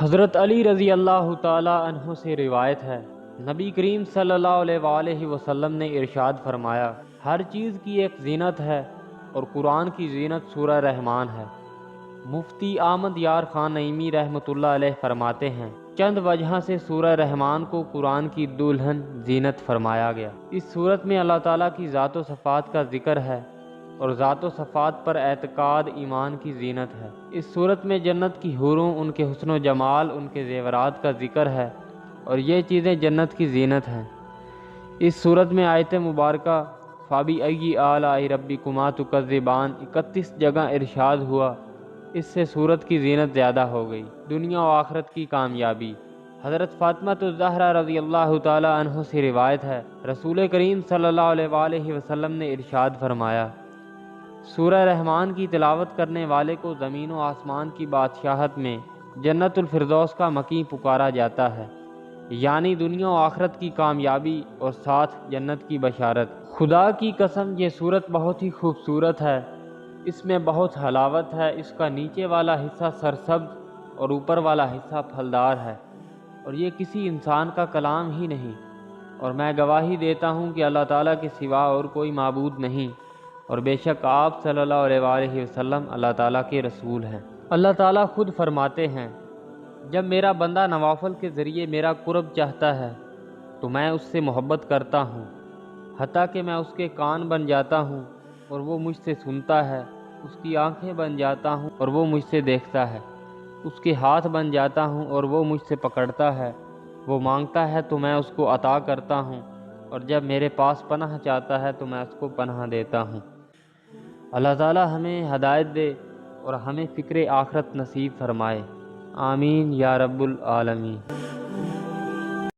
حضرت علی رضی اللہ تعالی عنہ سے روایت ہے، نبی کریم صلی اللہ علیہ وآلہ وسلم نے ارشاد فرمایا، ہر چیز کی ایک زینت ہے اور قرآن کی زینت سورہ رحمان ہے۔ مفتی احمد یار خان نعیمی رحمۃ اللہ علیہ فرماتے ہیں، چند وجہ سے سورہ رحمان کو قرآن کی دلہن زینت فرمایا گیا۔ اس صورت میں اللہ تعالیٰ کی ذات و صفات کا ذکر ہے اور ذات و صفات پر اعتقاد ایمان کی زینت ہے۔ اس صورت میں جنت کی حوروں، ان کے حسن و جمال، ان کے زیورات کا ذکر ہے اور یہ چیزیں جنت کی زینت ہیں۔ اس صورت میں آیت مبارکہ فَبِأَيِّ آلَاءِ رَبِّكُمَا تُكَذِّبَانِ 31 جگہ ارشاد ہوا، اس سے صورت کی زینت زیادہ ہو گئی۔ دنیا و آخرت کی کامیابی۔ حضرت فاطمہ الزہرا رضی اللہ تعالی عنہ سے روایت ہے، رسول کریم صلی اللہ علیہ وآلہ وسلم نے ارشاد فرمایا، سورہ رحمان کی تلاوت کرنے والے کو زمین و آسمان کی بادشاہت میں جنت الفردوس کا مقیم پکارا جاتا ہے، یعنی دنیا و آخرت کی کامیابی اور ساتھ جنت کی بشارت۔ خدا کی قسم یہ صورت بہت ہی خوبصورت ہے، اس میں بہت حلاوت ہے۔ اس کا نیچے والا حصہ سرسبز اور اوپر والا حصہ پھلدار ہے، اور یہ کسی انسان کا کلام ہی نہیں، اور میں گواہی دیتا ہوں کہ اللہ تعالیٰ کے سوا اور کوئی معبود نہیں، اور بے شک آپ صلی اللہ علیہ وآلہ وسلم اللہ تعالیٰ کے رسول ہیں۔ اللہ تعالیٰ خود فرماتے ہیں، جب میرا بندہ نوافل کے ذریعے میرا قرب چاہتا ہے تو میں اس سے محبت کرتا ہوں، حتیٰ کہ میں اس کے کان بن جاتا ہوں اور وہ مجھ سے سنتا ہے، اس کی آنکھیں بن جاتا ہوں اور وہ مجھ سے دیکھتا ہے، اس کے ہاتھ بن جاتا ہوں اور وہ مجھ سے پکڑتا ہے، وہ مانگتا ہے تو میں اس کو عطا کرتا ہوں، اور جب میرے پاس پناہ چاہتا ہے تو میں اس کو پناہ دیتا ہوں۔ اللہ تعالی ہمیں ہدایت دے اور ہمیں فکر آخرت نصیب فرمائے، آمین یا رب العالمین۔